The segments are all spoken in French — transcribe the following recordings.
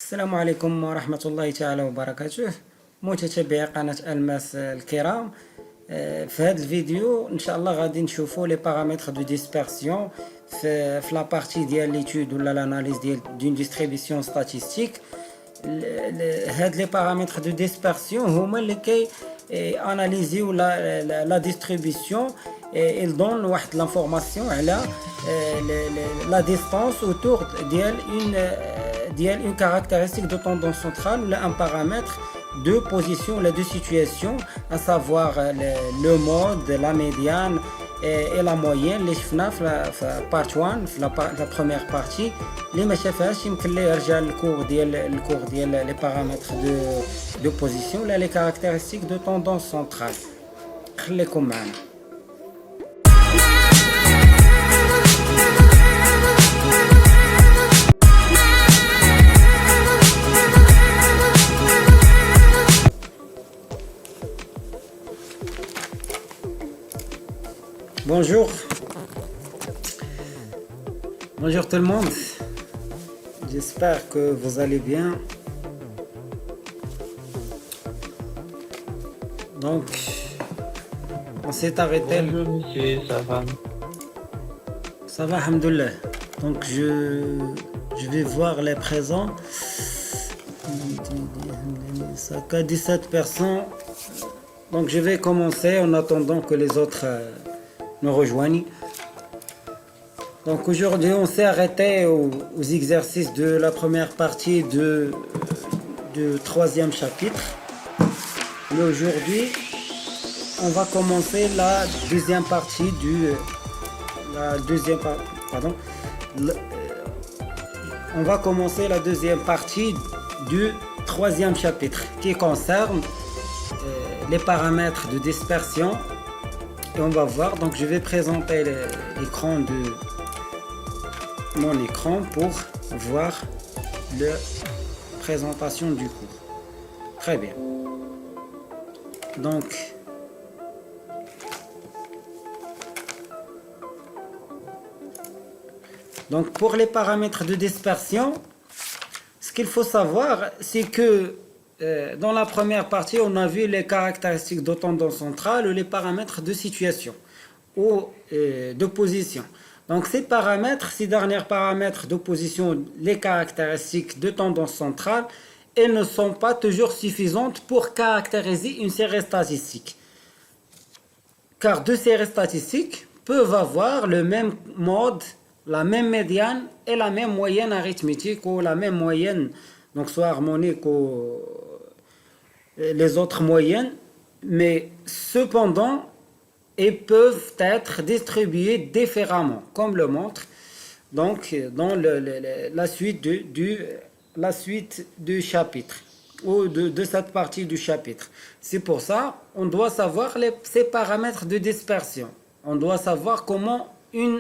السلام عليكم ورحمة الله تعالى وبركاته. متابعي قناة الماس الكرام. في هذا الفيديو ان شاء الله غادي نشوفوا لي بارامتر دو ديسبرسيون في لا بارتي ديال ليتود ولا لاناليز ديال دون ديستريبيسيون ستاتيستيك. هاد لي بارامتر دو ديسبرسيون هما اللي كي اناليزيو لا ديستريبيسيون. il donne واحد l'information على la distance autour d'une caractéristique de tendance centrale ou un paramètre de position ou de situation, à savoir le mode, la médiane et la moyenne. Les شفنا في part 1 في la première partie. اللي ما شافهاش يمكن ليه يرجع للكور ديال les paramètres de position ولا les caractéristiques de tendance centrale. خليكم معنا. Bonjour. Bonjour tout le monde. J'espère que vous allez bien. Donc, on s'est arrêté. Bonjour monsieur, ça va? Ça va, alhamdoulilah. Donc, je vais voir les présents. Ça a 17 personnes. Donc, je vais commencer en attendant que les autres nous rejoignent. Donc aujourd'hui on s'est arrêté aux exercices de la première partie du troisième chapitre. Mais aujourd'hui on va commencer la deuxième partie on va commencer la deuxième partie du troisième chapitre qui concerne les paramètres de dispersion. Et on va voir, donc je vais présenter l'écran de mon écran pour voir la présentation du cours. Très bien. Donc pour les paramètres de dispersion, ce qu'il faut savoir, c'est que dans la première partie, on a vu les caractéristiques de tendance centrale ou les paramètres de situation ou de position. Donc ces paramètres, ces derniers paramètres de position, les caractéristiques de tendance centrale, elles ne sont pas toujours suffisantes pour caractériser une série statistique. Car deux séries statistiques peuvent avoir le même mode, la même médiane et la même moyenne arithmétique ou la même moyenne, donc soit harmonique ou les autres moyennes, mais cependant, ils peuvent être distribués différemment, comme le montre donc dans la suite du chapitre ou de cette partie du chapitre. C'est pour ça on doit savoir ces paramètres de dispersion. On doit savoir comment une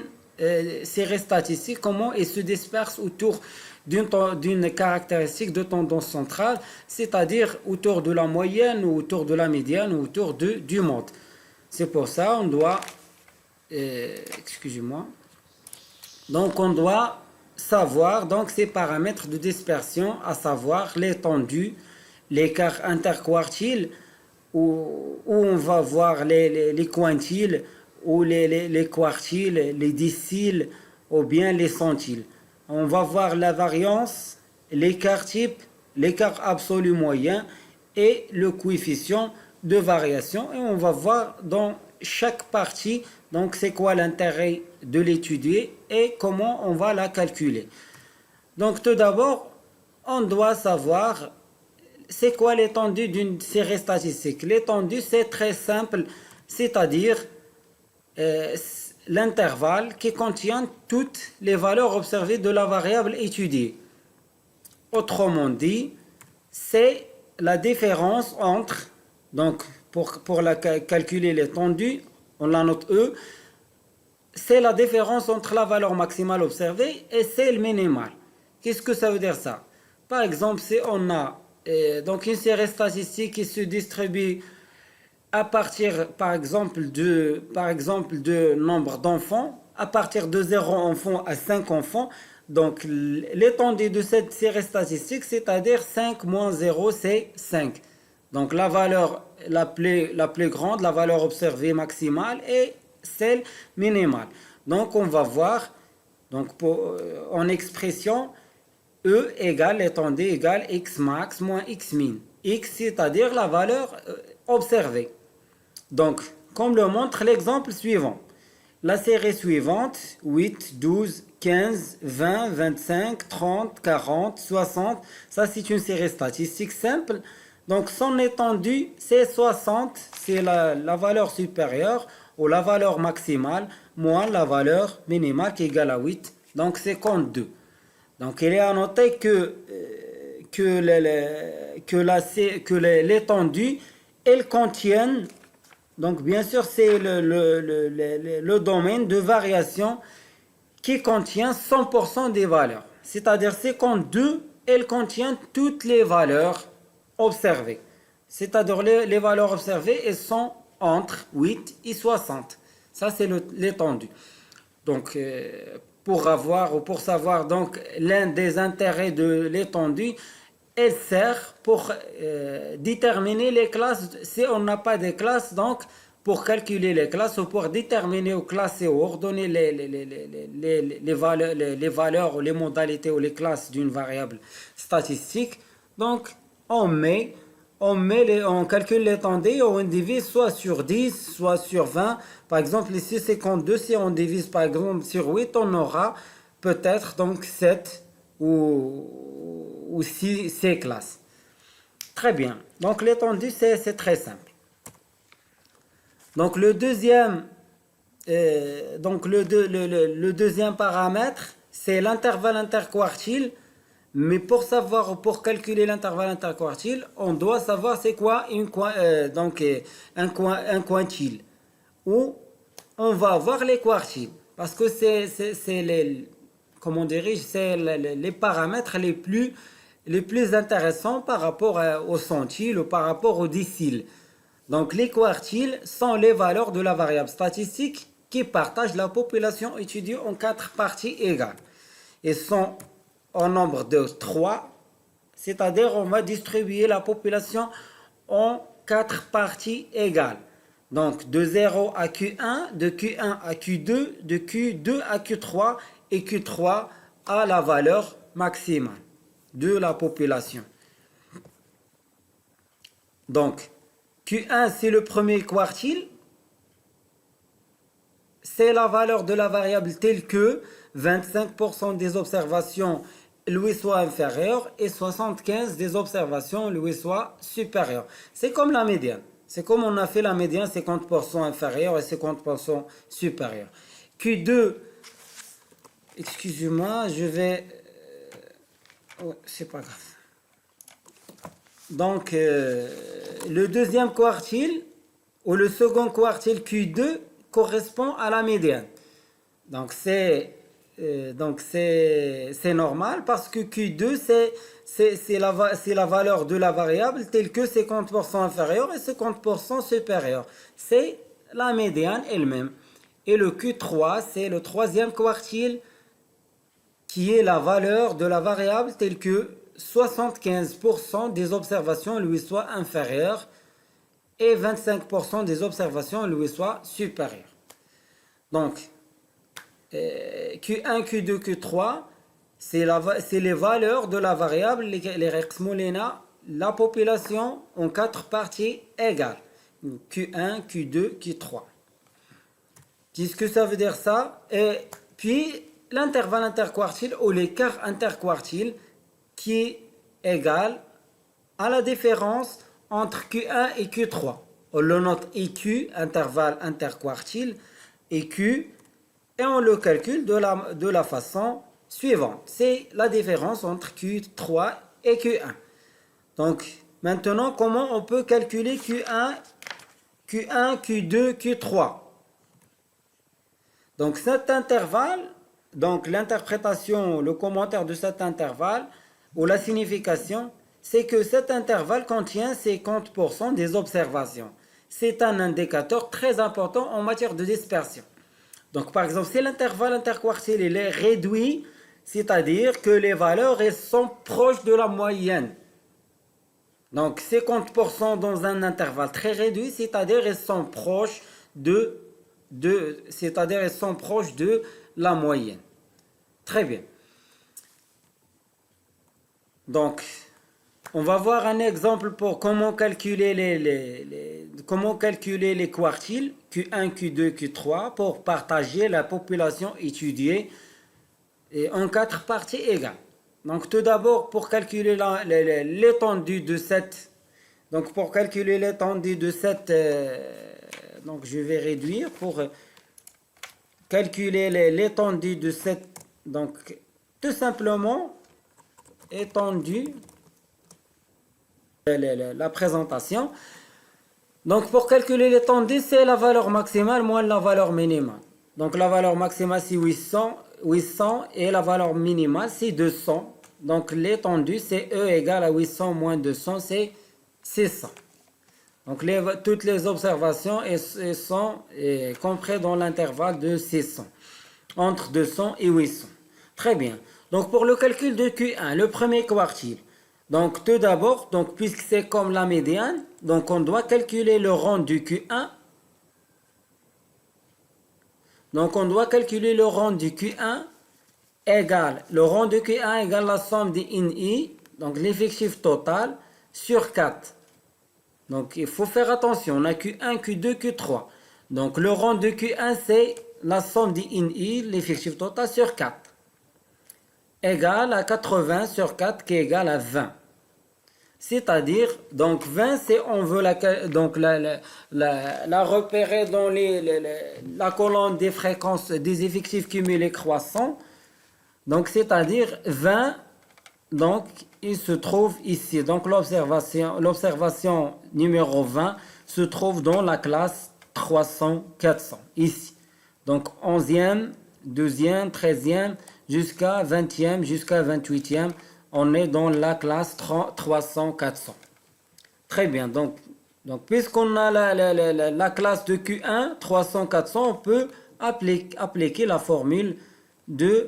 série statistique, comment elle se disperse autour d'une caractéristique de tendance centrale, c'est-à-dire autour de la moyenne ou autour de la médiane ou autour du mode. C'est pour ça on doit donc on doit savoir donc ces paramètres de dispersion, à savoir l'étendue, l'écart interquartile où on va voir les quintiles ou les quartiles, les déciles ou bien les centiles. On va voir la variance, l'écart type, l'écart absolu moyen et le coefficient de variation. Et on va voir dans chaque partie donc c'est quoi l'intérêt de l'étudier et comment on va la calculer. Donc tout d'abord, on doit savoir c'est quoi l'étendue d'une série statistique. L'étendue c'est très simple, c'est-à-dire l'intervalle qui contient toutes les valeurs observées de la variable étudiée. Autrement dit, c'est la différence entre, donc pour calculer l'étendue, on la note E, c'est la différence entre la valeur maximale observée et celle minimale. Qu'est-ce que ça veut dire ça? Par exemple, si on a donc une série statistique qui se distribue à partir par exemple de nombre d'enfants, à partir de 0 enfants à 5 enfants, Donc l'étendue de cette série statistique, c'est-à-dire 5 moins 0, c'est 5. Donc la valeur la plus grande, la valeur observée maximale et celle minimale. Donc on va voir donc en expression E égale l'étendue égale x max moins x min. X c'est-à-dire la valeur observée. Donc comme le montre l'exemple suivant. La série suivante, 8, 12, 15, 20, 25, 30, 40, 60, ça c'est une série statistique simple. Donc son étendue c'est 60, c'est la valeur supérieure ou la valeur maximale moins la valeur minimale qui est égale à 8, donc 52. Donc il est à noter que l'étendue, elle contient, donc bien sûr c'est le domaine de variation qui contient 100% des valeurs. C'est-à-dire 52, elle contient toutes les valeurs observées. C'est-à-dire les valeurs observées, elles sont entre 8 et 60. Ça c'est l'étendue. Donc pour savoir donc l'un des intérêts de l'étendue, elle sert pour déterminer les classes. Si on n'a pas de classes, donc pour calculer les classes ou pour déterminer ou classer ou ordonner les valeurs ou les modalités ou les classes d'une variable statistique, donc on calcule l'étendue et on divise soit sur 10, soit sur 20. Par exemple, ici 52, si on divise par exemple sur 8, on aura peut-être donc 7 ou 6 classes. Très bien. Donc l'étendue, c'est très simple. Donc le deuxième paramètre, c'est l'intervalle interquartile. Mais pour calculer l'intervalle interquartile, on doit savoir c'est quoi un quintile. Où on va avoir les quartiles. Parce que c'est les paramètres les plus intéressants par rapport au centile ou par rapport au décile. Donc les quartiles sont les valeurs de la variable statistique qui partagent la population étudiée en 4 parties égales. Et sont au nombre de 3, c'est-à-dire on va distribuer la population en 4 parties égales. Donc de 0 à Q1, de Q1 à Q2, de Q2 à Q3 et Q3 à la valeur maximale de la population. Donc Q1 c'est le premier quartile, c'est la valeur de la variable telle que 25% des observations lui soit inférieure et 75% des observations lui soit supérieure. C'est comme la médiane. C'est comme on a fait la médiane, 50% inférieure et 50% supérieure. Q2, excusez-moi, je vais... c'est pas grave. Donc, le deuxième quartile, ou le second quartile Q2, correspond à la médiane. Donc, c'est normal parce que Q2 c'est la valeur de la variable telle que 50% inférieure et 50% supérieure. C'est la médiane elle-même. Et le Q3 c'est le troisième quartile qui est la valeur de la variable telle que 75% des observations lui soient inférieures et 25% des observations lui soient supérieures. Donc Q1, Q2, Q3, c'est les valeurs de la variable, les Rex Molina, la population en 4 parties égales. Q1, Q2, Q3. Qu'est-ce que ça veut dire ça? Et puis l'intervalle interquartile ou l'écart interquartile qui est égal à la différence entre Q1 et Q3. On le note IQ, intervalle interquartile, et Q, et on le calcule de la façon suivante. C'est la différence entre Q3 et Q1. Donc, maintenant, comment on peut calculer Q1, Q2, Q3? Donc, cet intervalle, donc l'interprétation, le commentaire de cet intervalle, ou la signification, c'est que cet intervalle contient 50% des observations. C'est un indicateur très important en matière de dispersion. Donc, par exemple, si l'intervalle interquartile est réduit, c'est-à-dire que les valeurs elles sont proches de la moyenne. Donc 50% dans un intervalle très réduit, c'est-à-dire elles sont proches c'est-à-dire elles sont proches de la moyenne. Très bien. Donc, on va voir un exemple pour comment calculer comment calculer les quartiles Q1, Q2, Q3 pour partager la population étudiée en 4 parties égales. Donc tout d'abord pour calculer l'étendue de cette donc je vais réduire pour calculer l'étendue de cette donc tout simplement étendue la présentation. Donc pour calculer l'étendue, c'est la valeur maximale moins la valeur minimale. Donc la valeur maximale c'est 800 et la valeur minimale c'est 200. Donc l'étendue c'est E égale à 800 moins 200 c'est 600. Donc toutes les observations sont comprises dans l'intervalle de 600, entre 200 et 800. Très bien. Donc pour le calcul de Q1, le premier quartile. Donc tout d'abord, puisque c'est comme la médiane, donc on doit calculer le rang du Q1. Donc on doit calculer le rang du Q1 égale, le rang de Q1 égale la somme des INI, donc l'effectif total, sur 4. Donc il faut faire attention, on a Q1, Q2, Q3. Donc le rang de Q1 c'est la somme des INI, l'effectif total sur 4. Égale à 80 sur 4 qui est égal à 20. C'est-à-dire, donc 20, c'est on veut la repérer dans la colonne des fréquences des effectifs cumulés croissants. Donc c'est-à-dire 20, donc il se trouve ici. Donc l'observation numéro 20 se trouve dans la classe 300-400, ici. Donc 11e, 12e, 13e, jusqu'à 20e, jusqu'à 28e, on est dans la classe 300-400. Très bien, donc puisqu'on a la classe de Q1, 300-400, on peut appliquer la formule du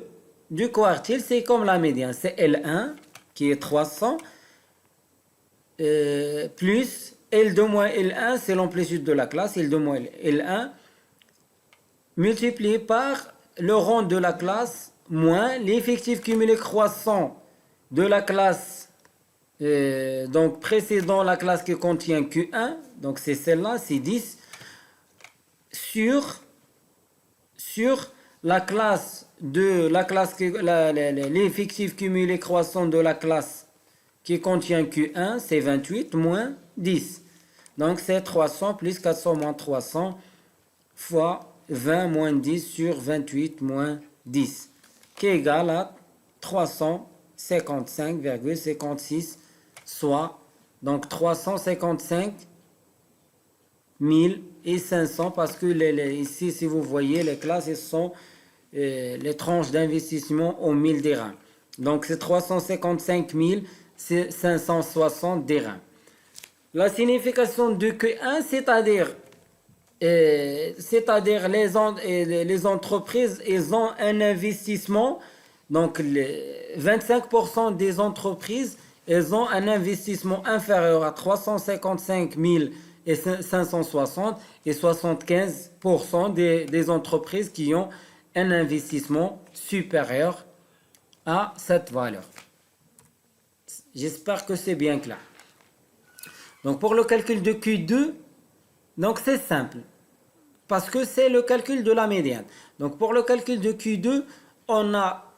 quartile, c'est comme la médiane, c'est L1 qui est 300, plus L2 moins L1, c'est l'amplitude de la classe, L2 moins L1, multiplié par le rang de la classe, moins l'effectif cumulé croissant de la classe donc précédant la classe qui contient Q1, donc c'est celle-là, c'est 10, sur la classe l'effectif cumulé croissant de la classe qui contient Q1, c'est 28 moins 10. Donc c'est 300 plus 400 moins 300 fois 20 moins 10 sur 28 moins 10, qui est égal à 355,56, soit donc 355 500, parce que ici, si vous voyez, les classes, elles sont les tranches d'investissement aux 1000 dirhams. Donc c'est 355 560 dirhams. La signification de Q1, c'est-à-dire les entreprises, elles ont un investissement. Donc 25% des entreprises, elles ont un investissement inférieur à 355 560 et 75% des entreprises qui ont un investissement supérieur à cette valeur. J'espère que c'est bien clair. Donc pour le calcul de Q2, donc c'est simple, parce que c'est le calcul de la médiane. Donc pour le calcul de Q2, on a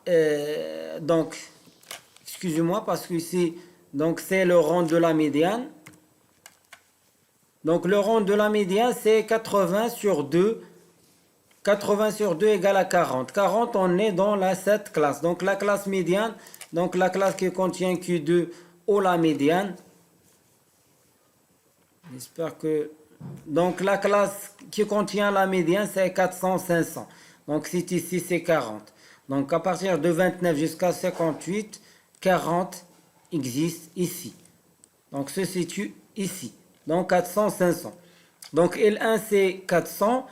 donc, excusez-moi, parce que ici, donc c'est le rang de la médiane. Donc le rang de la médiane, c'est 80 sur 2. 80 sur 2 égale à 40. 40, on est dans cette classe. Donc la classe médiane, donc la classe qui contient Q2 ou la médiane. J'espère que... Donc la classe qui contient la médiane, c'est 400-500. Donc c'est ici, c'est 40. Donc à partir de 29 jusqu'à 58, 40 existe ici. Donc se situe ici. Donc 400-500. Donc L1 c'est 400.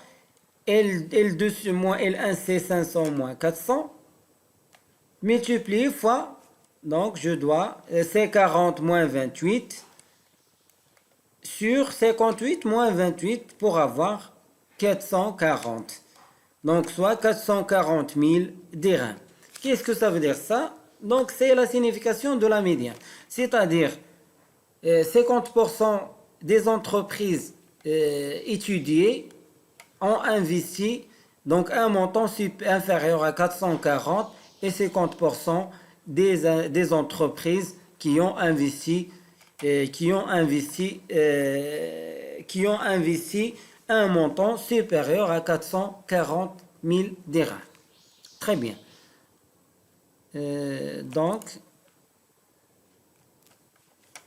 L2 moins L1 c'est 500 moins 400. multiplié fois, donc je dois, c'est 40 moins 28 sur 58 moins 28 pour avoir 440. Donc soit 440 000 dirhams. Qu'est-ce que ça veut dire ça? Donc c'est la signification de la médiane. C'est-à-dire 50% des entreprises étudiées ont investi donc un montant inférieur à 440 et 50% des entreprises qui ont investi un montant supérieur à 440 000 dirhams. Très bien. Donc,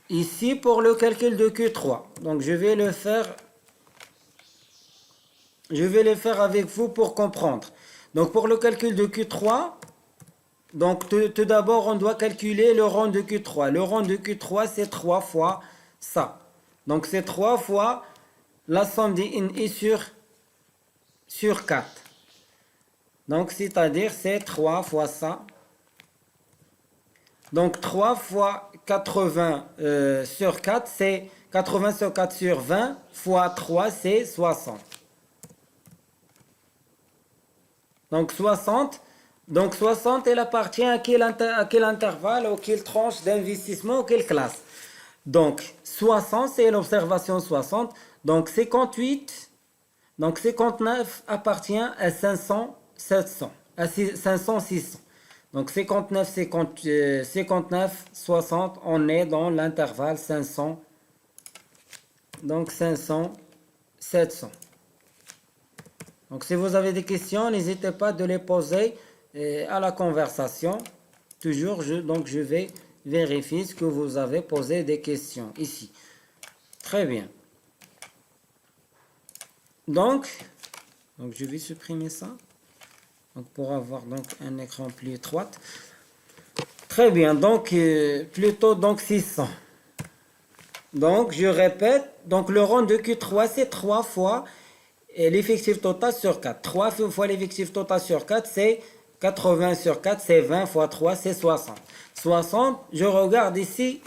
ici pour le calcul de Q3, donc je vais le faire avec vous pour comprendre. Donc pour le calcul de Q3, donc tout d'abord on doit calculer le rang de Q3. Le rang de Q3 c'est 3 fois ça. Donc c'est 3 fois la somme des INI sur 4. Donc c'est-à-dire c'est 3 fois ça. Donc 3 fois 80 sur 4, c'est 80 sur 4 sur 20 fois 3, c'est 60. Donc 60, elle appartient à quel intervalle, ou quelle tranche d'investissement, ou quelle classe. Donc 60, c'est l'observation 60. Donc 58, donc 59 appartient à 500, 700, à 500, 600. Donc 59, 60, on est dans l'intervalle 500. Donc 500, 700. Donc si vous avez des questions, n'hésitez pas de les poser à la conversation. Toujours, je vais vérifier ce que vous avez posé des questions ici. Très bien. Donc je vais supprimer ça. Donc pour avoir donc un écran plus étroit. Très bien, donc plutôt donc 600. Donc je répète, donc le rang de Q3 c'est 3 fois l'effectif total sur 4. 3 fois l'effectif total sur 4 c'est 80 sur 4, c'est 20 fois 3 c'est 60. 60, je regarde ici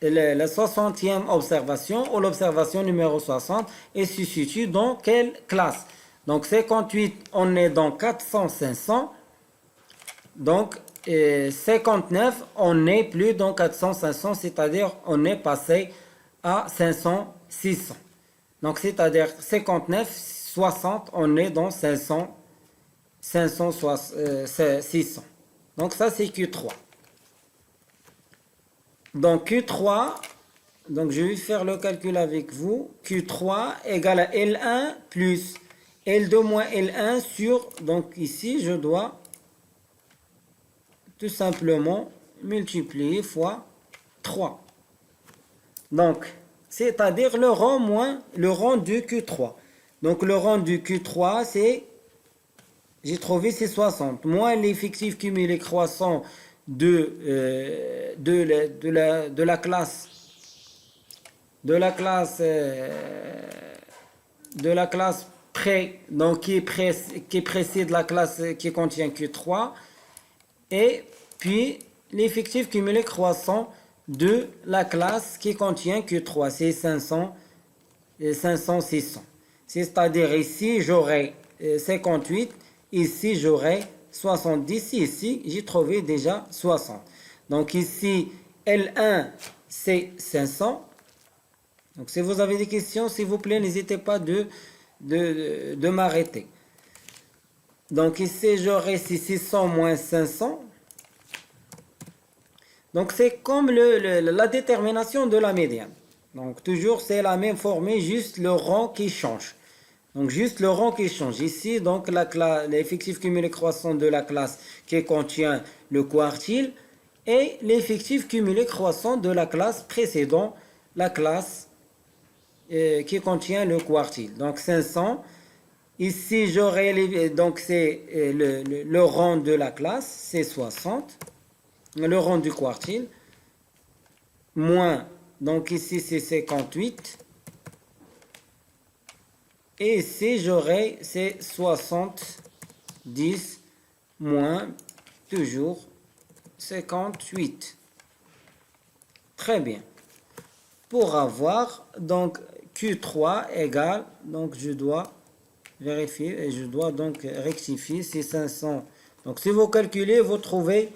la 60e observation ou l'observation numéro 60 et se situe dans quelle classe? Donc 58, on est dans 400, 500. Donc 59, on n'est plus dans 400, 500, c'est-à-dire on est passé à 500, 600. Donc c'est-à-dire 59, 60, on est dans 500, 500, 600. Donc ça c'est Q3. Donc Q3, donc je vais faire le calcul avec vous. Q3 égale à L1 plus L2 moins L1 sur, donc ici je dois tout simplement multiplier fois 3. Donc, c'est-à-dire le rang moins le rang du Q3. Donc le rang du Q3, c'est, j'ai trouvé, c'est 60. Moins l'effectif cumulé croissant de la classe donc qui précède la classe qui contient Q3, et puis l'effectif cumulé croissant de la classe qui contient Q3, c'est 500 et 500, 600. C'est-à-dire ici j'aurai 58, ici j'aurai 70, ici j'ai trouvé déjà 60. Donc ici L1 c'est 500. Donc si vous avez des questions, s'il vous plaît, n'hésitez pas de m'arrêter. Donc ici j'aurai 600 moins 500. Donc c'est comme la détermination de la médiane. Donc toujours c'est la même formule, juste le rang qui change. Donc juste le rang qui change. Ici donc l'effectif cumulé croissant de la classe qui contient le quartile et l'effectif cumulé croissant de la classe précédant la classe qui contient le quartile. Donc 500. Ici j'aurai donc c'est le rang de la classe, c'est 60. Le rang du quartile, moins, donc ici c'est 58, et ici j'aurai c'est 70, moins, toujours 658. Très bien. Pour avoir, donc, Q3 égale, donc je dois vérifier et je dois donc rectifier, c'est 500. Donc, si vous calculez, vous trouvez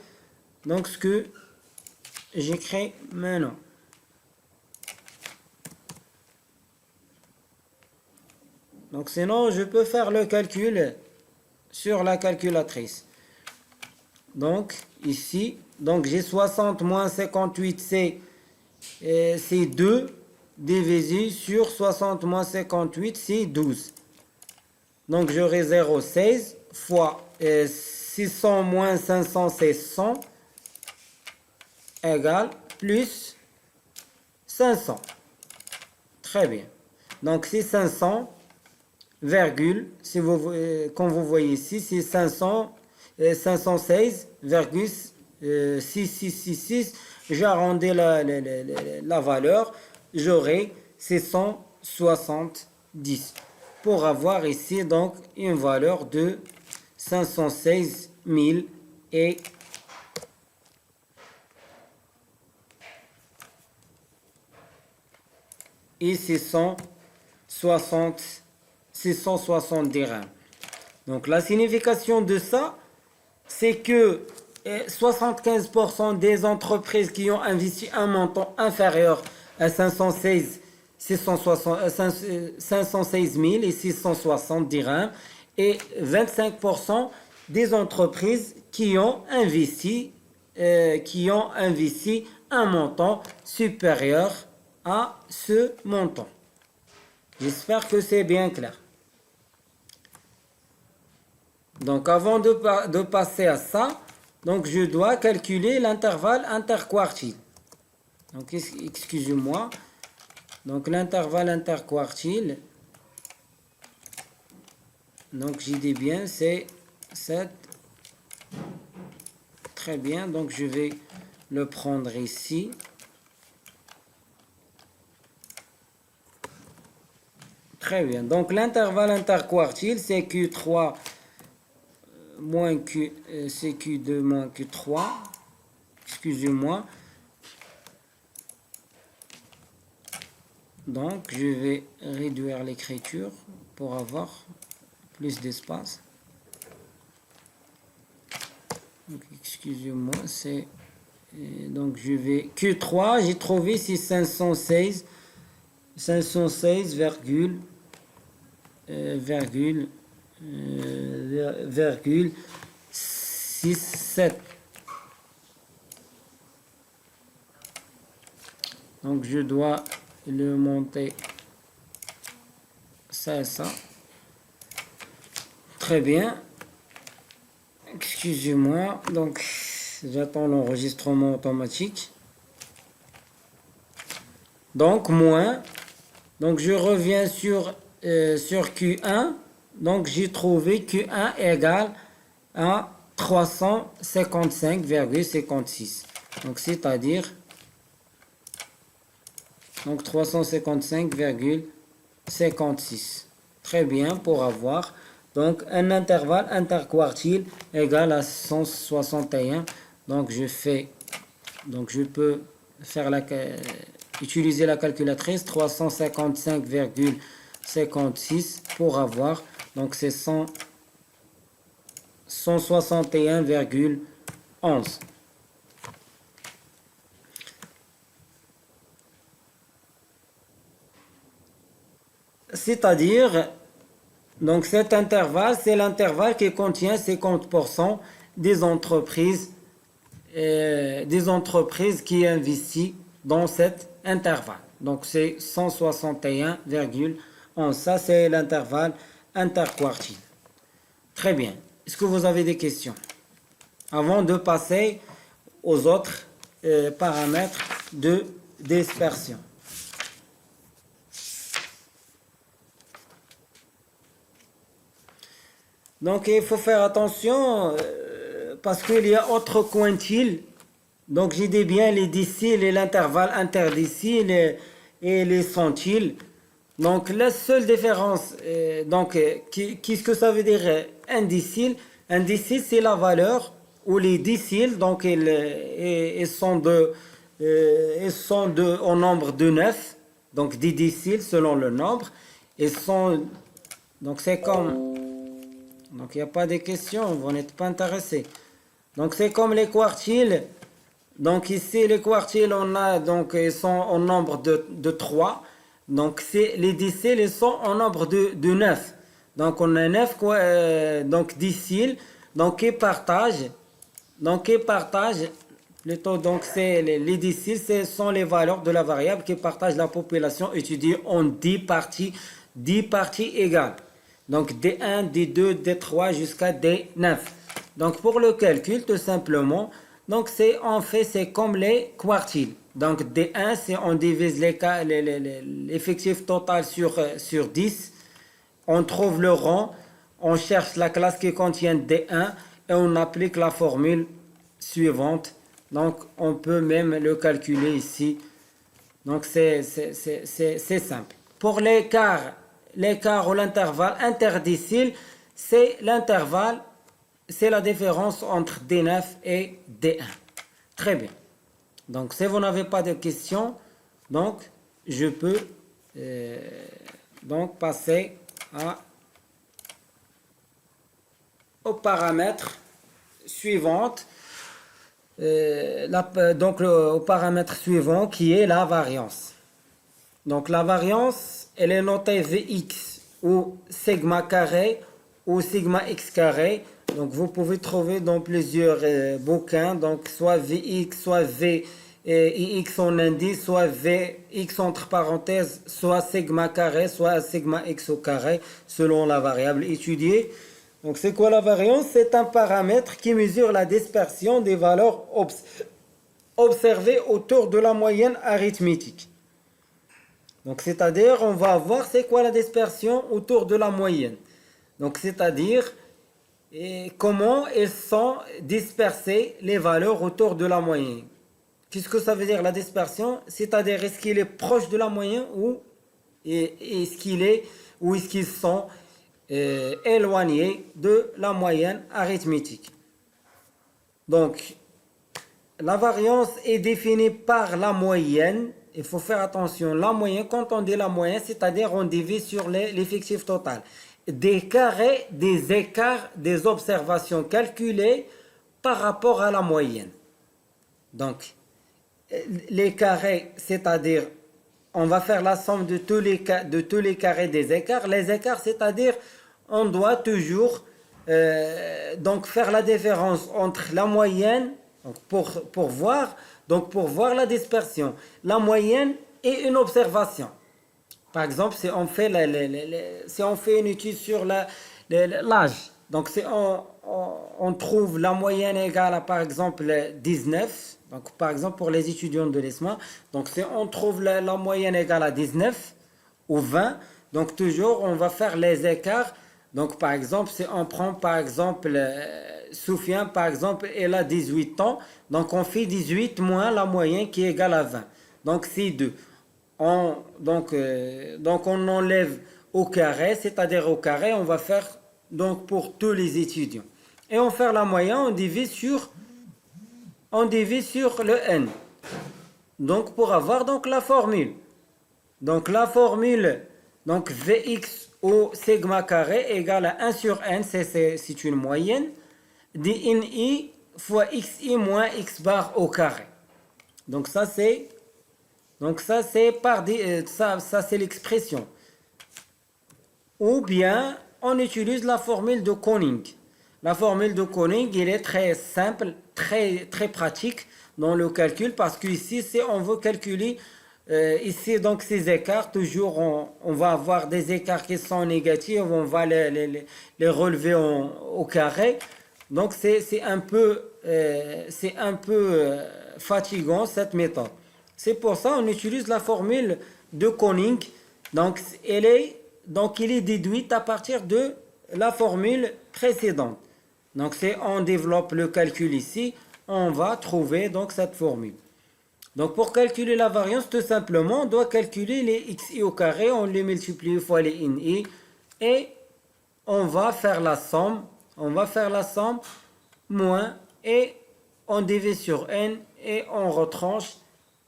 donc ce que j'écris maintenant. Donc, sinon, je peux faire le calcul sur la calculatrice. Donc, ici, donc j'ai 60 moins 58, c'est 2 divisé sur 60 moins 58, c'est 12. Donc, j'aurai 0,16 fois 600 moins 500, c'est 100, égale plus 500. Très bien. Donc, c'est 500, virgule, si vous, comme vous voyez ici, c'est 516,6666. J'arrondis la valeur, j'aurai 670 pour avoir ici donc une valeur de 516 000 et 660 dirhams. Donc la signification de ça, c'est que 75% des entreprises qui ont investi un montant inférieur à 516 000 et 660 dirhams et 25% des entreprises qui ont investi un montant supérieur à ce montant. J'espère que c'est bien clair. Donc avant de passer à ça, donc je dois calculer l'intervalle interquartile. Donc excusez-moi. Donc l'intervalle interquartile, donc j'ai dit bien, c'est 7. Très bien, donc je vais le prendre ici. Très bien, donc l'intervalle interquartile, c'est Q3 moins Q, c'est Q2 moins Q3. Excusez-moi. Donc, je vais réduire l'écriture pour avoir plus d'espace. Excusez-moi, c'est... Donc, je vais... Q3, j'ai trouvé, c'est 516,67. Donc, je dois le monter. Ça. Très bien. Excusez-moi. Donc, j'attends l'enregistrement automatique. Donc, moins. Donc, je reviens sur Q1. Donc, j'ai trouvé Q1 égale à 355,56. Donc, c'est-à-dire... Donc 355,56. Très bien pour avoir donc un intervalle interquartile égal à 161. Donc je peux faire utiliser la calculatrice 355,56 pour avoir donc c'est 161,11. C'est-à-dire, donc cet intervalle, c'est l'intervalle qui contient 50% des entreprises qui investissent dans cet intervalle. Donc c'est 161,11. Ça, c'est l'intervalle interquartile. Très bien. Est-ce que vous avez des questions? Avant de passer aux autres paramètres de dispersion. Donc il faut faire attention parce qu'il y a autre quintiles. Donc j'ai dit bien les déciles et l'intervalle interdécile et les centiles. Donc la seule différence, qu'est-ce que ça veut dire un décile? Un décile c'est la valeur ou les déciles, donc ils sont au nombre de 9, donc 10 déciles selon le nombre. Ils sont, donc c'est comme, donc il n'y a pas de questions, vous n'êtes pas intéressés. Donc c'est comme les quartiles. Donc ici les quartiles, ils sont au nombre de 3. Donc les déciles, ils sont au nombre de 9. Donc on a 9 donc déciles, donc qui partagent plutôt, donc c'est les déciles, ce sont les valeurs de la variable qui partagent la population étudiée en 10 parties égales. Donc D1, D2, D3 jusqu'à D9. Donc pour le calcul, tout simplement, donc c'est comme les quartiles. Donc D1, c'est on divise l'effectif total sur 10. On trouve le rang, on cherche la classe qui contient D1 et on applique la formule suivante. Donc on peut même le calculer ici. Donc c'est simple. Pour l'écart ou l'intervalle interdécile, c'est l'intervalle, c'est la différence entre D9 et D1. Très bien. Donc si vous n'avez pas de questions, donc je peux donc passer aux paramètres suivants. Au paramètre suivant qui est la variance. Donc la variance, elle est notée Vx ou sigma carré ou sigma x carré. Donc vous pouvez trouver dans plusieurs bouquins, donc soit Vx, soit Vx en indice, soit Vx entre parenthèses, soit sigma carré, soit sigma x au carré, selon la variable étudiée. Donc c'est quoi la variance? C'est un paramètre qui mesure la dispersion des valeurs observées autour de la moyenne arithmétique. Donc c'est-à-dire on va voir c'est quoi la dispersion autour de la moyenne. Donc c'est-à-dire comment elles sont dispersées les valeurs autour de la moyenne. Qu'est-ce que ça veut dire la dispersion? C'est-à-dire est-ce qu'il est proche de la moyenne ou est-ce qu'ils sont éloigné de la moyenne arithmétique. Donc, la variance est définie par la moyenne. Il faut faire attention. La moyenne, quand on dit la moyenne, c'est-à-dire on divise sur l'effectif total. Des carrés, des écarts, des observations calculées par rapport à la moyenne. Donc, les carrés, c'est-à-dire on va faire la somme de tous les carrés des écarts. Les écarts, c'est-à-dire on doit toujours donc faire la différence entre la moyenne pour voir la dispersion, la moyenne et une observation. Par exemple, si on fait une étude sur l'âge, donc si on trouve la moyenne égale à par exemple 19. Donc, par exemple, pour les étudiants de l'ESMA, donc si on trouve la moyenne égale à 19 ou 20, donc toujours on va faire les écarts. Donc, par exemple, si on prend par exemple Soufiane, par exemple, elle a 18 ans, donc on fait 18 moins la moyenne qui est égale à 20. Donc, c'est 2. Donc on enlève au carré, c'est-à-dire au carré, on va faire donc pour tous les étudiants. Et on fait la moyenne, on divise sur le n. Donc pour avoir donc la formule. Donc la formule, donc Vx au sigma carré égale à 1 sur n, c'est une moyenne, dni fois xi moins x bar au carré. Donc ça c'est l'expression. Ou bien on utilise la formule de Koning. La formule de Koning, il est très simple, très pratique dans le calcul parce qu'ici, si on veut calculer ici donc ces écarts, toujours on va avoir des écarts qui sont négatifs, on va les relever au carré. Donc c'est un peu fatigant cette méthode. C'est pour ça qu'on utilise la formule de Koning. Donc il est déduite à partir de la formule précédente. Donc si on développe le calcul ici, on va trouver donc cette formule. Donc pour calculer la variance, tout simplement, on doit calculer les xi au carré, on les multiplie fois les ni et on va faire la somme moins et on divise sur n et on retranche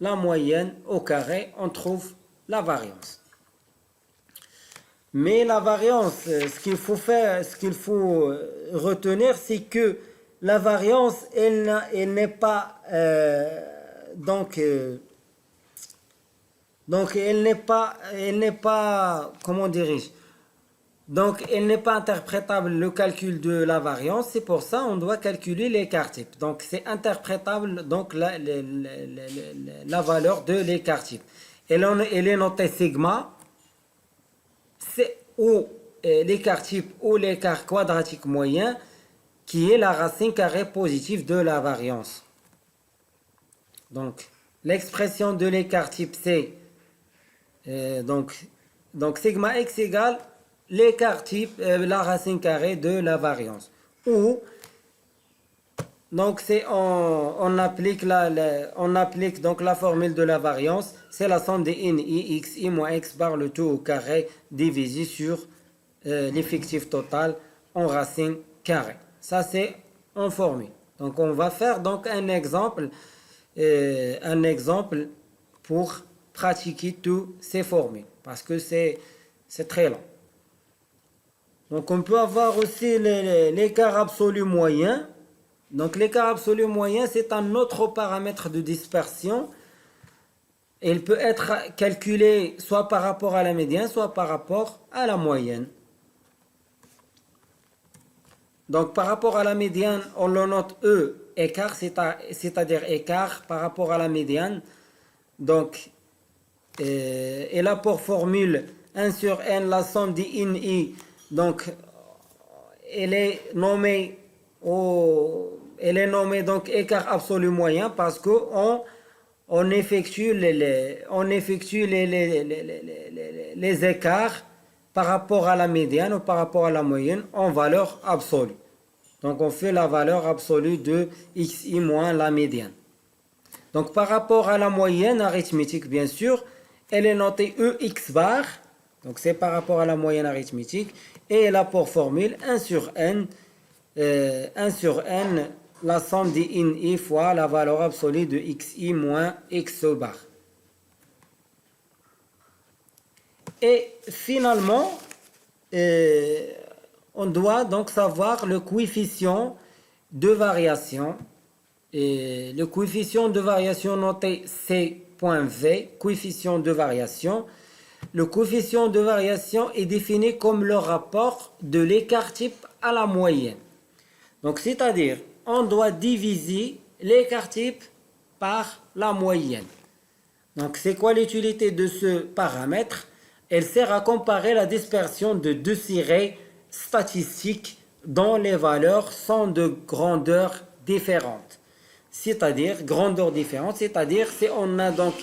la moyenne au carré, on trouve la variance. Mais la variance, ce qu'il faut faire, ce qu'il faut retenir, c'est que la variance, elle n'est pas donc elle n'est pas, comment dirais-je, donc elle n'est pas interprétable le calcul de la variance, c'est pour ça on doit calculer l'écart type. Donc c'est interprétable donc la valeur de l'écart type. Elle est notée sigma, c'est ou l'écart type ou l'écart quadratique moyen qui est la racine carrée positive de la variance. Donc l'expression de l'écart type c'est donc sigma x égale l'écart type, la racine carrée de la variance. Ou donc on applique donc la formule de la variance, c'est la somme des ni x i moins x bar le tout au carré divisé sur l'effectif total en racine carrée. Ça c'est en formule. Donc on va faire donc un exemple pour pratiquer toutes ces formules parce que c'est très long. Donc on peut avoir aussi l'écart absolu moyen. Donc l'écart absolu moyen, c'est un autre paramètre de dispersion. Il peut être calculé soit par rapport à la médiane, soit par rapport à la moyenne. Donc par rapport à la médiane, on le note E, écart, c'est-à-dire écart par rapport à la médiane. Donc, et là pour formule 1 sur n, la somme des ni, donc elle est nommée donc écart absolu moyen parce que on effectue les écarts par rapport à la médiane ou par rapport à la moyenne en valeur absolue. Donc on fait la valeur absolue de xi moins la médiane. Donc par rapport à la moyenne arithmétique, bien sûr, elle est notée ex bar. Donc c'est par rapport à la moyenne arithmétique. Et là pour formule 1 sur n, la somme des ni fois la valeur absolue de xi moins x bar. Et finalement, on doit donc savoir le coefficient de variation. Et le coefficient de variation noté C.V, coefficient de variation. Le coefficient de variation est défini comme le rapport de l'écart type à la moyenne. Donc, c'est-à-dire, on doit diviser l'écart type par la moyenne. Donc, c'est quoi l'utilité de ce paramètre? Elle sert à comparer la dispersion de deux séries statistiques dont les valeurs sont de grandeur différente. C'est-à-dire, grandeur différente, c'est-à-dire si on a donc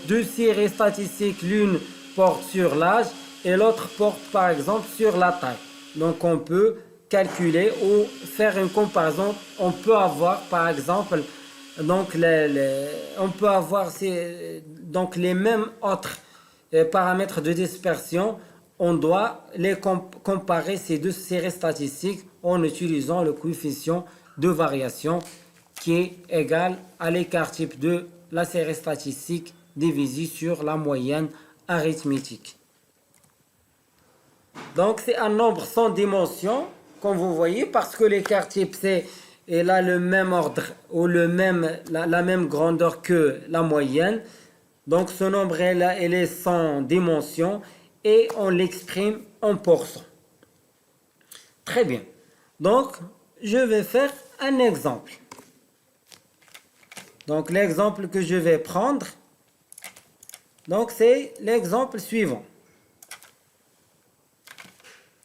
deux séries statistiques, l'une porte sur l'âge et l'autre porte par exemple sur la taille. Donc on peut calculer ou faire une comparaison. On peut avoir par exemple donc on peut avoir donc les mêmes autres paramètres de dispersion. On doit les comparer ces deux séries statistiques en utilisant le coefficient de variation qui est égal à l'écart type de la série statistique divisé sur la moyenne arithmétique. Donc c'est un nombre sans dimension, comme vous voyez, parce que l'écart type il a le même ordre ou la même grandeur que la moyenne. Donc ce nombre là, il est sans dimension et on l'exprime en pourcent. Très bien. Donc je vais faire un exemple. Donc l'exemple que je vais prendre, donc c'est l'exemple suivant.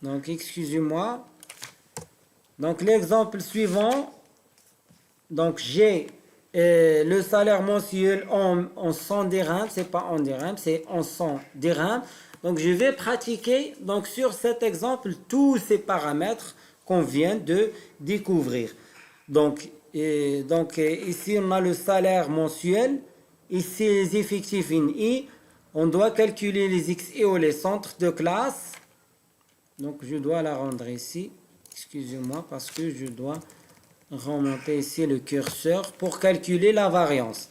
Donc excusez-moi. Donc l'exemple suivant, donc j'ai le salaire mensuel en 100 dirhams, c'est pas en dirhams, c'est en 100 dirhams. Donc je vais pratiquer donc sur cet exemple tous ces paramètres qu'on vient de découvrir. Donc ici on a le salaire mensuel, ici les effectifs INI, on doit calculer les XI ou les centres de classe. Donc je dois la rendre ici. Excusez-moi parce que je dois remonter ici le curseur pour calculer la variance.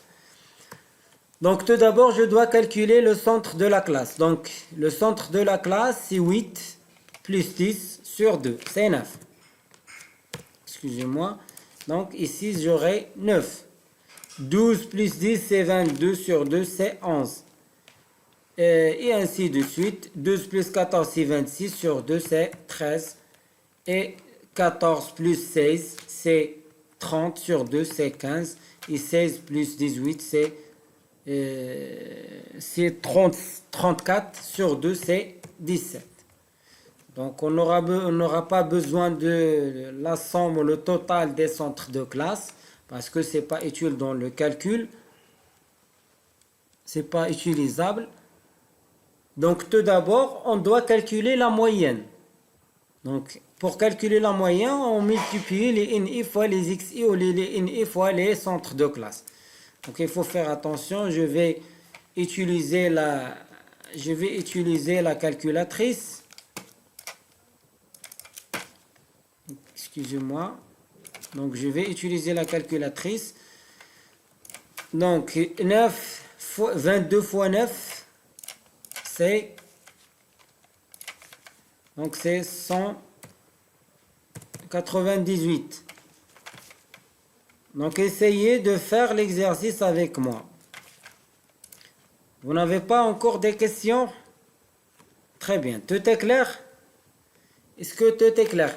Donc tout d'abord, je dois calculer le centre de la classe. Donc le centre de la classe, c'est 8 plus 10 sur 2, c'est 9. Excusez-moi. Donc ici, j'aurai 9. 12 plus 10, c'est 22 sur 2, c'est 11. Et ainsi de suite. 12 plus 14, c'est 26 sur 2, c'est 13. Et 14 plus 16, c'est 30 sur 2, c'est 15. Et 16 plus 18, c'est 34 sur 2, c'est 17. Donc on n'aura pas besoin de la somme, le total des centres de classe, parce que ce n'est pas utile dans le calcul. Ce n'est pas utilisable. Donc tout d'abord, on doit calculer la moyenne. Donc pour calculer la moyenne, on multiplie les NI fois les XI ou les NI fois les centres de classe. Donc il faut faire attention, je vais utiliser la calculatrice. Excusez-moi. Donc je vais utiliser la calculatrice. Donc 22 fois 9, c'est 198. Donc essayez de faire l'exercice avec moi. Vous n'avez pas encore des questions? Très bien. Tout est clair? Est-ce que tout est clair?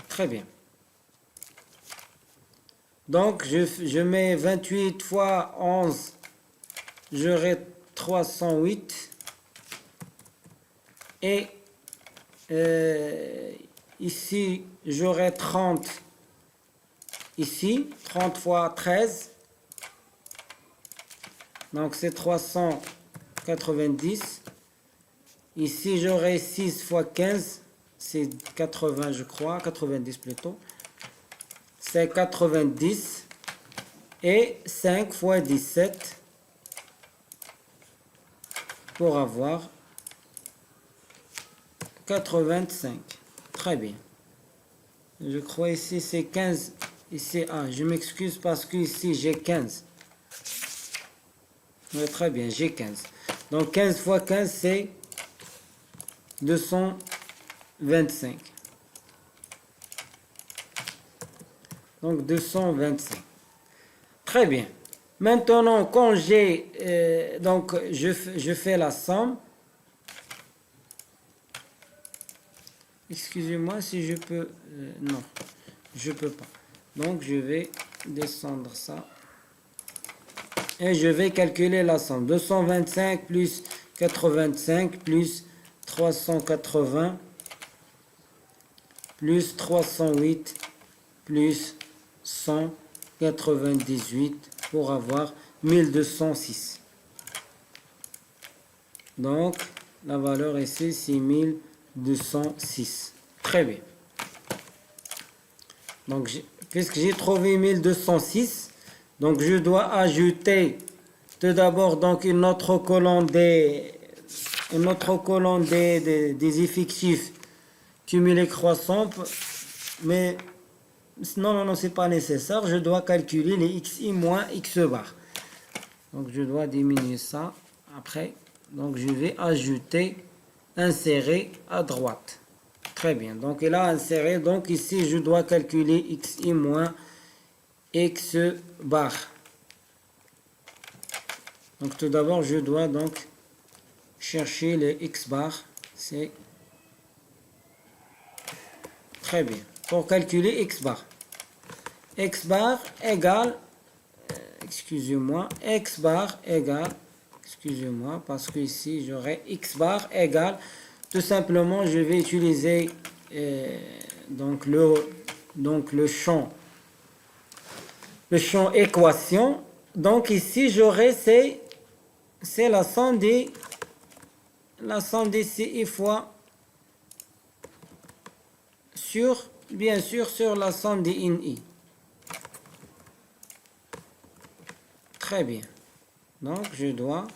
Très bien. Donc je mets 28 fois 11, j'aurai 308. Et ici, j'aurai 30. Ici, 30 fois 13. Donc, c'est 390. Ici, j'aurai 6 fois 15. C'est 80, je crois. 90 plutôt. C'est 90. Et 5 fois 17. Pour avoir 85. Très bien. Je crois ici c'est 15. Ici, je m'excuse parce que ici j'ai 15. Oui, très bien, j'ai 15. Donc 15 fois 15, c'est 225. Donc 225. Très bien. Maintenant, quand j'ai... donc, je fais la somme. Excusez-moi si je peux... non, je peux pas. Donc, je vais descendre ça. Et je vais calculer la somme. 225 plus 85 plus 380 plus 308 plus 198 pour avoir 1206. Donc, la valeur ici, c'est 1206. Très bien. Donc, puisque j'ai trouvé 1206, donc je dois ajouter tout d'abord donc une autre colonne des effectifs cumulés croissants. Mais non, c'est pas nécessaire. Je dois calculer les xi moins x bar. Donc, je dois diminuer ça après. Donc, je vais ajouter, insérer à droite. Très bien. Donc, il a inséré. Donc, ici, je dois calculer xi moins x bar. Donc, tout d'abord, je dois donc chercher les x bar. C'est très bien. Pour calculer x bar. X bar égale, excusez-moi, x bar égale, excusez-moi, parce que ici j'aurai x bar égale, tout simplement je vais utiliser donc le champ équation. Donc ici j'aurai c'est la somme des CI fois bien sûr sur la somme des INI. Très bien. Donc, je dois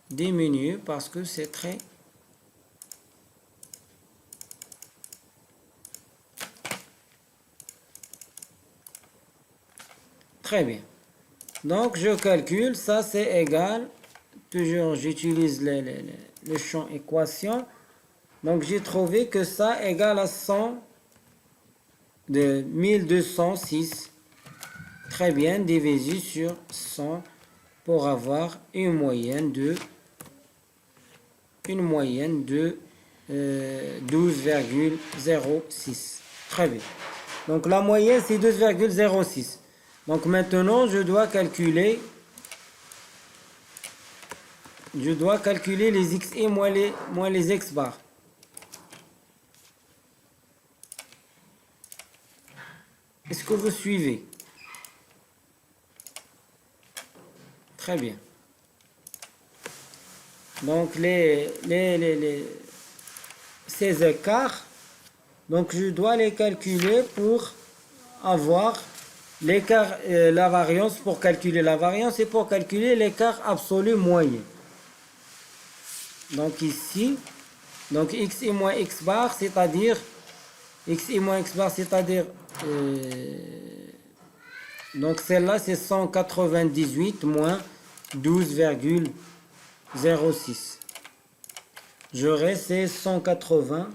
diminuer parce que c'est très Très bien. Donc, je calcule, ça c'est égal. Toujours, j'utilise le champ équation. Donc, j'ai trouvé que ça égale à 100 de 1206. Très bien, divisé sur 100 pour avoir une moyenne de 12,06. Très bien. Donc, la moyenne, c'est 12,06. Donc, maintenant, je dois calculer les xi moins les x bar. Est-ce que vous suivez? Très bien. Donc, ces écarts, donc je dois les calculer pour avoir l'écart, la variance, pour calculer la variance et pour calculer l'écart absolu moyen. Donc ici, donc xi moins x bar, c'est-à-dire donc celle-là c'est 198 moins 12,06. J'aurai c'est 180.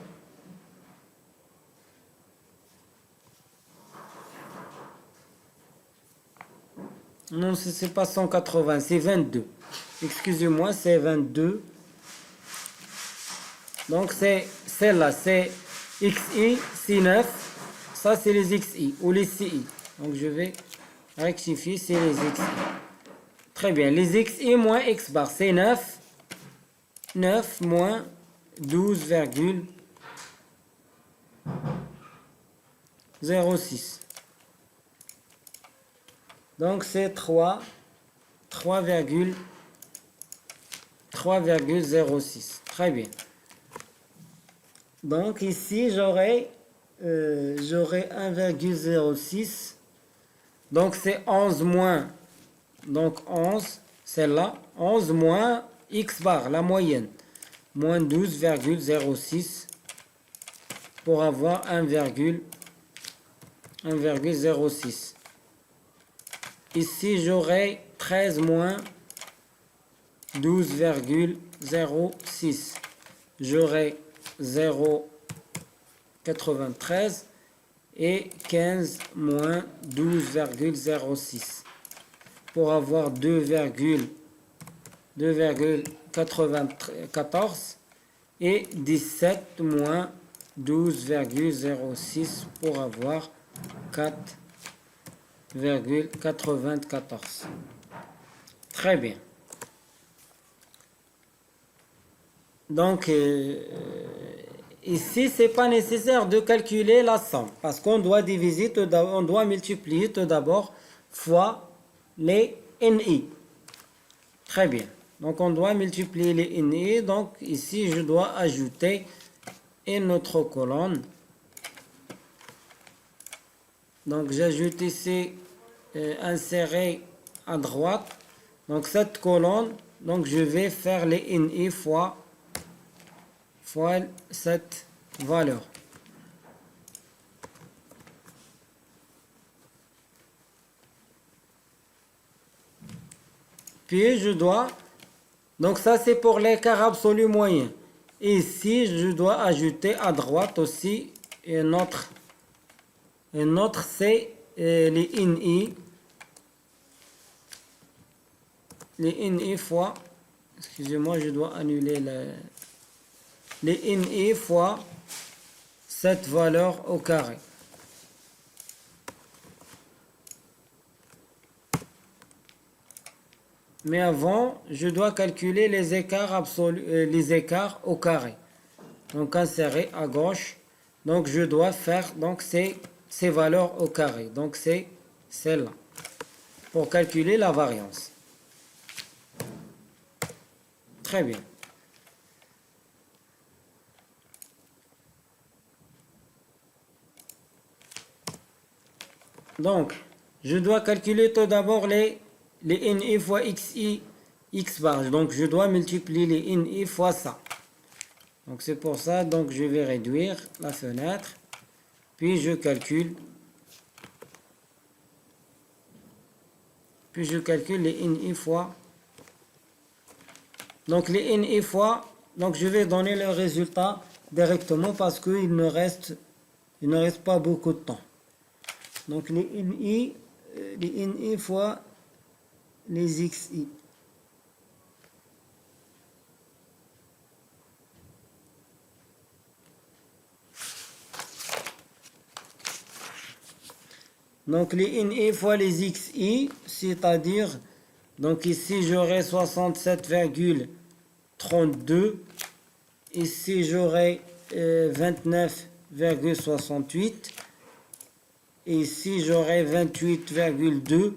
Non, c'est pas 180, c'est 22. Excusez-moi, c'est 22. Donc c'est celle-là, c'est xi, c'est 9. Ça c'est les xi ou les ci. Donc je vais rectifier, c'est les xi. Très bien, les xi moins x bar, c'est 9. 9 moins 12,06. Donc c'est 3,06. Très bien. Donc ici j'aurai 1,06. Donc c'est 11 moins. Donc 11, celle-là. 11 moins x bar, la moyenne. Moins 12,06 pour avoir 1,06. Ici j'aurai 13 moins 12,06. J'aurai 0,93 et 15 moins 12,06 pour avoir 2,94 et 17 moins 12,06 pour avoir 4,94. Très bien. Donc, ici, c'est pas nécessaire de calculer la somme parce qu'on doit diviser, on doit multiplier tout d'abord fois les NI. Très bien. Donc, on doit multiplier les NI. Donc, ici, je dois ajouter une autre colonne. Donc, j'ajoute ici insérer à droite. Donc, cette colonne, donc je vais faire les NI fois cette valeur. Puis je dois, donc ça c'est pour l'écart absolu moyen. Et ici je dois ajouter à droite aussi une autre c'est les NI. Les NI fois, excusez-moi, je dois annuler les NI fois cette valeur au carré. Mais avant, je dois calculer les écarts absolus, les écarts au carré. Donc insérer à gauche. Donc je dois faire donc ces valeurs au carré. Donc c'est celle-là pour calculer la variance. Très bien. Donc, je dois calculer tout d'abord les NI fois XI, X bar. Donc, je dois multiplier les NI fois ça. Donc, c'est pour ça, donc je vais réduire la fenêtre. Puis, je calcule. Puis je calcule les INI fois. Donc les INI fois, donc je vais donner le résultat directement parce qu'il ne reste pas beaucoup de temps. Donc les INI fois les XI. Donc les INI fois les XI, c'est-à-dire, donc ici j'aurai 67,32, ici j'aurai 29,68, ici j'aurai 28,2,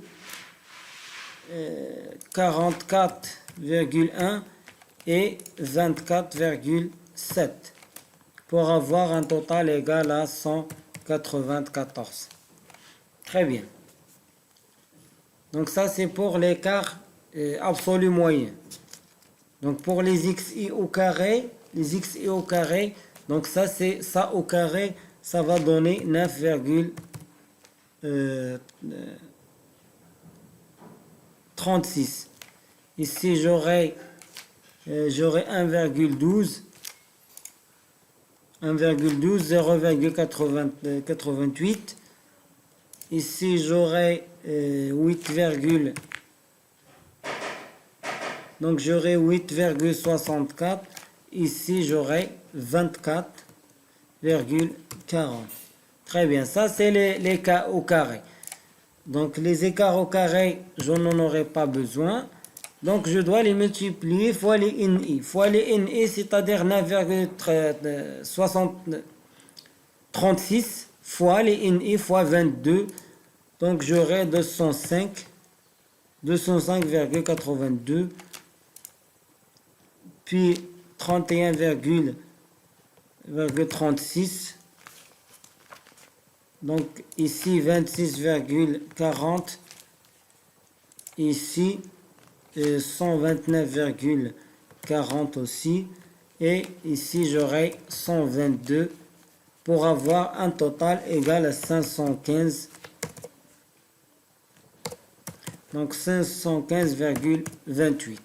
44,1 et 24,7 pour avoir un total égal à 194. Très bien. Donc ça c'est pour l'écart absolu moyen. Donc pour les xi au carré, donc ça c'est ça au carré, ça va donner 9,36. Ici j'aurai 1,12, 0,88. Ici j'aurai 8, donc j'aurai 8,64. Ici j'aurai 24,40. Très bien, ça c'est les cas au carré. Donc les écarts au carré, je n'en aurai pas besoin. Donc je dois les multiplier fois les INI. Fois les INI, c'est-à-dire 9,36 fois les INI fois 22. Donc j'aurai 205,82. Puis 31,36. Donc ici 26,40. Ici 129,40 aussi. Et ici j'aurai 122 pour avoir un total égal à 515. Donc 515,28.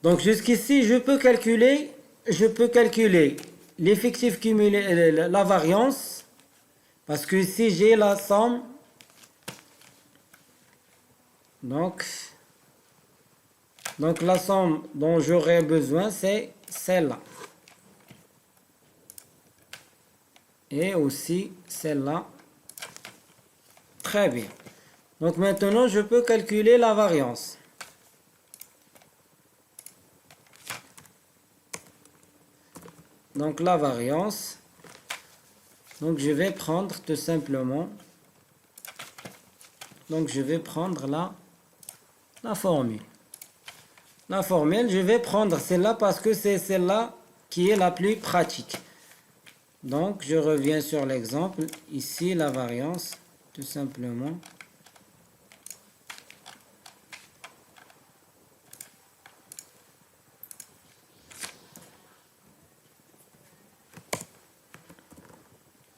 Donc jusqu'ici, je peux calculer l'effectif cumulé, la variance, parce que ici j'ai la somme. Donc la somme dont j'aurai besoin, c'est celle-là. Et aussi celle-là. Très bien. Donc maintenant, je peux calculer la variance. Donc la variance, donc je vais prendre tout simplement, donc je vais prendre la formule. La formule, je vais prendre celle-là parce que c'est celle-là qui est la plus pratique. Donc je reviens sur l'exemple, ici la variance, tout simplement.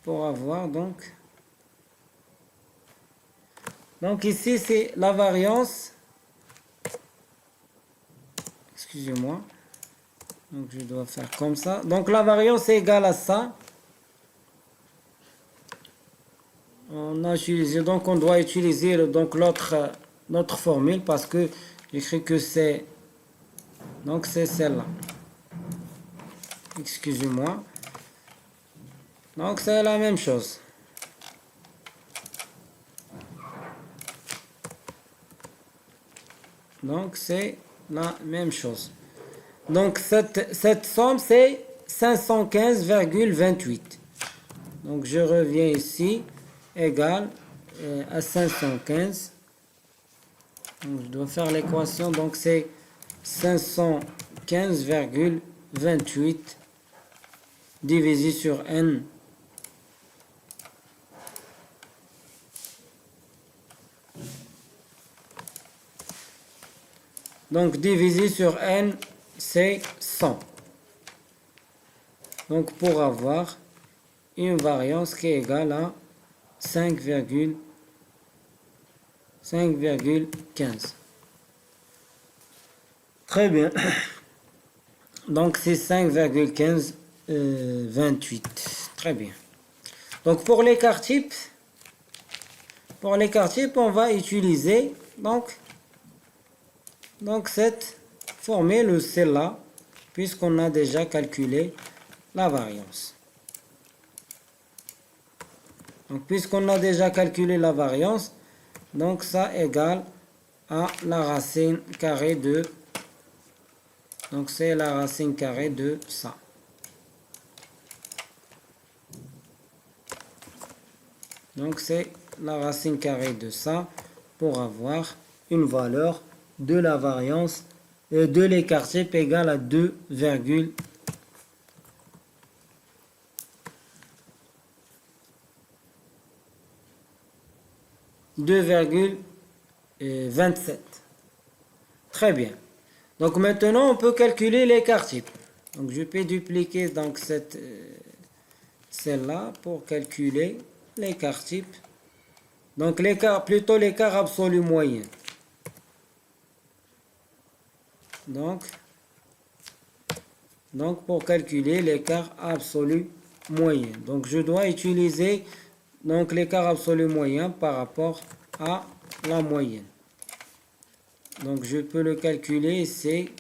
Pour avoir donc ici c'est la variance, excusez-moi, donc je dois faire comme ça. Donc la variance est égale à ça. On a utilisé, donc on doit utiliser donc notre formule parce que j'écris que c'est, donc c'est celle-là, excusez-moi. Donc c'est la même chose. Donc c'est la même chose. Donc cette somme c'est 515,28. Donc je reviens ici, égal à 515. Donc je dois faire l'équation, donc c'est 515,28 divisé sur n. Donc divisé sur n, c'est 100. Donc pour avoir une variance qui est égale à 5,5. 5,15. Très bien. Donc c'est 5,15, 28. Très bien. Donc pour l'écart type, on va utiliser donc cette formule ou celle-là, puisqu'on a déjà calculé la variance. Donc puisqu'on a déjà calculé la variance, donc ça égale à la racine carrée de, donc c'est la racine carrée de ça. Donc c'est la racine carrée de ça pour avoir une valeur de la variance de l'écart type égale à 2,27. Très bien. Donc maintenant on peut calculer l'écart type. Donc je peux dupliquer donc celle-là pour calculer l'écart type. Donc l'écart absolu moyen. Donc pour calculer l'écart absolu moyen. Donc je dois utiliser donc l'écart absolu moyen par rapport à la moyenne. Donc je peux le calculer, c'est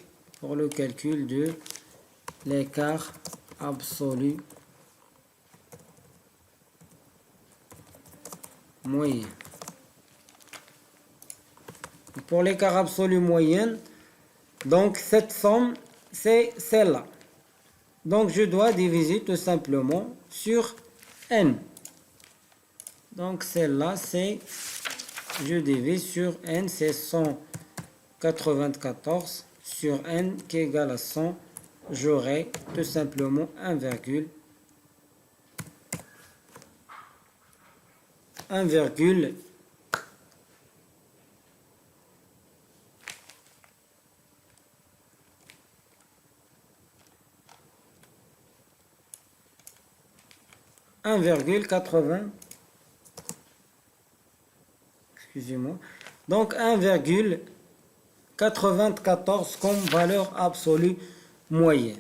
pour le calcul de l'écart absolu moyen. Pour l'écart absolu moyen, donc cette somme, c'est celle-là. Donc je dois diviser tout simplement sur n. Donc celle-là, c'est, je divise sur n, c'est 194 sur n qui est égal à 100. J'aurai tout simplement 1,80, excusez-moi, donc 1,94 comme valeur absolue moyenne.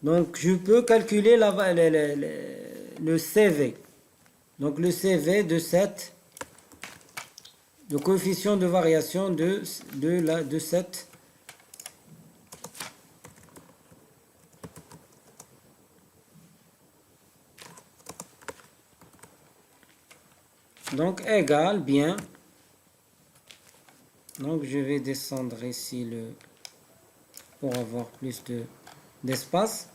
Donc je peux calculer le CV. Donc le CV de le coefficient de variation de cette donc égale bien, donc je vais descendre ici pour avoir plus d'espace.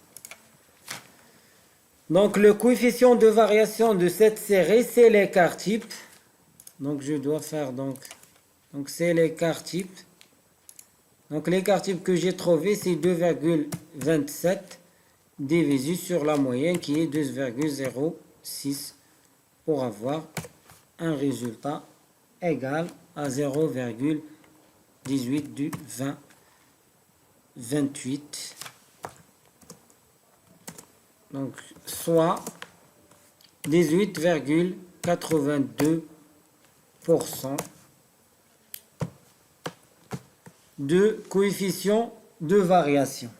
Donc le coefficient de variation de cette série, c'est l'écart type. Donc je dois faire donc c'est l'écart type. Donc l'écart type que j'ai trouvé, c'est 2,27 divisé sur la moyenne qui est 2,06 pour avoir un résultat égal à 0,18 du 28. Donc soit 18,82% de coefficient de variation.